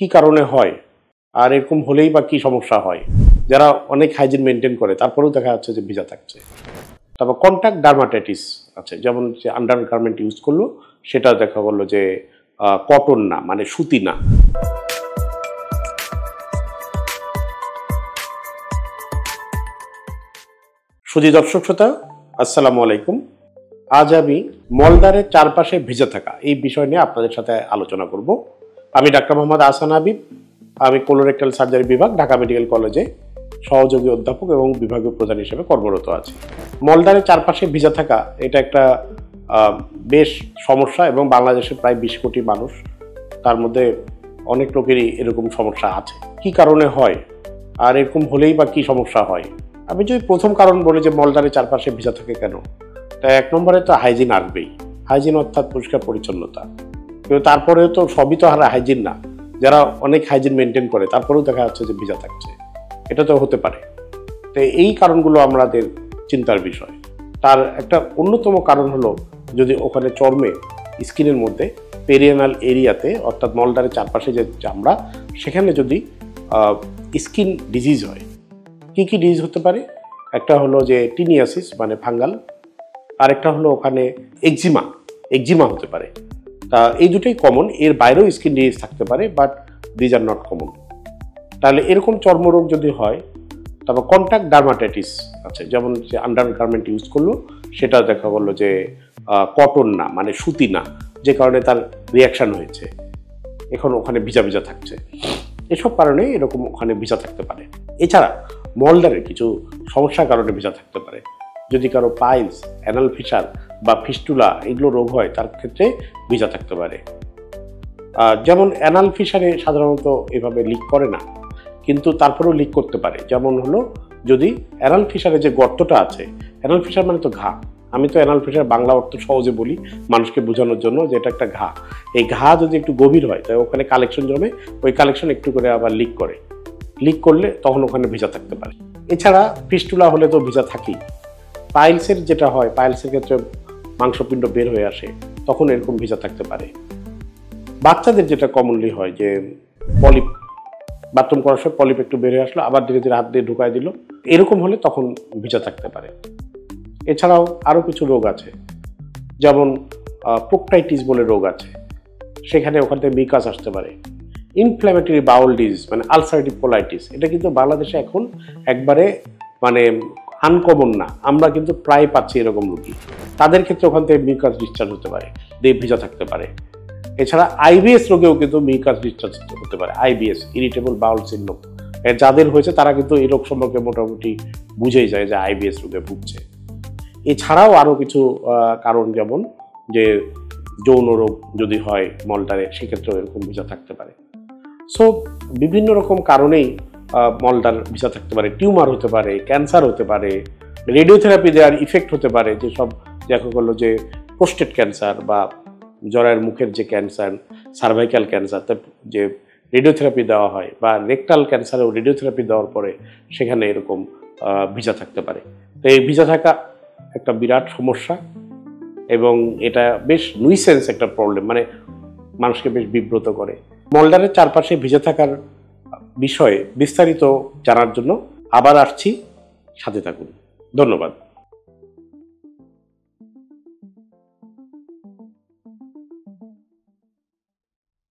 কি কারণে হয় আর এরকম হলেই বা কি সমস্যা হয়। যারা অনেক হাইজিন মেনটেন করে তারপরেও দেখা যাচ্ছে যে ভিজা থাকছে। তারপর কন্টাক্ট ডার্মাটাইটিস আছে, যেমন যে আন্ডারগার্মেন্ট ইউজ করলো সেটা দেখা গেলো যে কটন না, মানে সুতি না। সুধী দর্শক শ্রোতা, আসসালামু আলাইকুম। আজ আমি মলদ্বারের চারপাশে ভিজে থাকা এই বিষয় নিয়ে আপনাদের সাথে আলোচনা করব। আমি ডাক্তার মোহাম্মদ আহসান হাবিব। আমি কোলোরেক্টাল সার্জারি বিভাগ, ঢাকা মেডিকেল কলেজে সহযোগী অধ্যাপক এবং বিভাগীয় প্রধান হিসেবে কর্মরত আছি। মলদ্বারের চারপাশে ভিজে থাকা এটা একটা বেশ সমস্যা এবং বাংলাদেশে প্রায় 20 কোটি মানুষ, তার মধ্যে অনেক লোকেরই এরকম সমস্যা আছে। কি কারণে হয় আর এরকম হলেই বা কি সমস্যা হয়। আমি যদি প্রথম কারণ বলি যে মলদ্বারের চারপাশে ভিজা থাকে কেন, তাই 1 নম্বরে তো হাইজিন আসবেই। হাইজিন অর্থাৎ পরিষ্কার পরিচ্ছন্নতা। কিন্তু তারপরেও তো সবই তো হাইজিন না। যারা অনেক হাইজিন মেনটেন করে তারপরেও দেখা যাচ্ছে যে ভিজা থাকছে, এটা তো হতে পারে। তো এই কারণগুলো আমাদের চিন্তার বিষয়। তার একটা অন্যতম কারণ হলো যদি ওখানে চর্মে, স্কিনের মধ্যে পেরিয়ানাল এরিয়াতে অর্থাৎ মলদ্বারের চারপাশে যে চামড়া, সেখানে যদি স্কিন ডিজিজ হয়। কি কি ডিজিজ হতে পারে? একটা হলো যে টিনিয়াসিস মানে ফাঙ্গাল, আরেকটা হলো ওখানে এক্সিমা হতে পারে। তা এই দুটোই কমন, এর বাইরেও স্কিন ডিজিজ থাকতে পারে, but these are not common. তাহলে এরকম চর্মরোগ যদি হয়, তারপর কন্টাক্ট ডার্মাটাইটিস আছে, যেমন যে আন্ডারগার্মেন্ট ইউজ করলো সেটা দেখা গেলো যে কটন না, মানে সুতি না, যে কারণে তার রিয়াকশান হয়েছে, এখন ওখানে ভিজা ভিজা থাকছে। এসব কারণে এরকম ওখানে ভিজা থাকতে পারে। এছাড়া মলদ্বারের কিছু সমস্যার কারণে ভিজা থাকতে পারে। যদি কারো পাইলস, অ্যানাল ফিসার বা ফিস্টুলা এগুলো রোগ হয়, তার ক্ষেত্রে ভিজা থাকতে পারে। যেমন অ্যানাল ফিসারে সাধারণত এভাবে লিক করে না, কিন্তু তারপরেও লিক করতে পারে। যেমন হলো যদি অ্যানাল ফিসারে যে গর্তটা আছে, অ্যানাল ফিসার মানে তো ঘা, আমি তো অ্যানাল ফিসার বাংলা অর্থ সহজে বলি মানুষকে বোঝানোর জন্য যে এটা একটা ঘা। এই ঘা যদি একটু গভীর হয় তাই ওখানে কালেকশন জমে, ওই কালেকশন একটু করে আবার লিক করে, লিক করলে তখন ওখানে ভিজা থাকতে পারে। এছাড়া ফিস্টুলা হলে তো ভিজা থাকেই। পাইলসের যেটা হয়, পাইলসের ক্ষেত্রে মাংসপিণ্ড বের হয়ে আসে, তখন এরকম ভিজা থাকতে পারে। বাচ্চাদের যেটা কমনলি হয় যে পলিপ, বাথরুম করার সময় পলিপ একটু বের হয়ে আসলো, আবার ধীরে ধীরে হাত দিয়ে ঢুকায় দিল, এরকম হলে তখন ভিজা থাকতে পারে। এছাড়াও আরও কিছু রোগ আছে, যেমন প্রোক্টাইটিস বলে রোগ আছে, সেখানে ওখান থেকে মিকাস আসতে পারে। ইনফ্ল্যামেটরি বাউল ডিজিজ মানে আলসারেটিভ কোলাইটিস, এটা কিন্তু বাংলাদেশে এখন একবারে মানে আনকমন না, আমরা কিন্তু প্রায় পাচ্ছি এরকম রোগী। তাদের ক্ষেত্রে ওখান থেকে মিকাস ডিসচার্জ হতে পারে, দেহ ভিজা থাকতে পারে। এছাড়া আইবিএস রোগেও কিন্তু মিকাস ডিসচার্জ হতে পারে। আইবিএস, ইরিটেবল বাউল সিনড্রোম, যাদের হয়েছে তারা কিন্তু এই রোগ সম্পর্কে মোটামুটি বুঝেই যায় যে আইবিএস রোগে ভুগছে। এছাড়াও আরও কিছু কারণ, যেমন যে যৌন রোগ যদি হয় মলদ্বারে, সেক্ষেত্রেও এরকম ভিজা থাকতে পারে। সো বিভিন্ন রকম কারণেই মলদ্বার ভিজা থাকতে পারে। টিউমার হতে পারে, ক্যান্সার হতে পারে, রেডিওথেরাপি দেওয়ার ইফেক্ট হতে পারে, যেসব দেখা গেলো যে প্রোস্টেট ক্যান্সার বা জরায়ের মুখের যে ক্যান্সার, সার্ভাইকাল ক্যান্সার, যে রেডিওথেরাপি দেওয়া হয়, বা রেকটাল ক্যান্সারেও রেডিওথেরাপি দেওয়ার পরে সেখানে এরকম ভিজা থাকতে পারে। তো এই ভিজা থাকা একটা বিরাট সমস্যা এবং এটা বেশ নুইসেন্স একটা প্রবলেম, মানে মানুষকে বেশ বিব্রত করে। মলদ্বারের চারপাশে ভিজে থাকার বিষয়ে বিস্তারিত জানার জন্য আবার আসছি, সাথে থাকুন। ধন্যবাদ।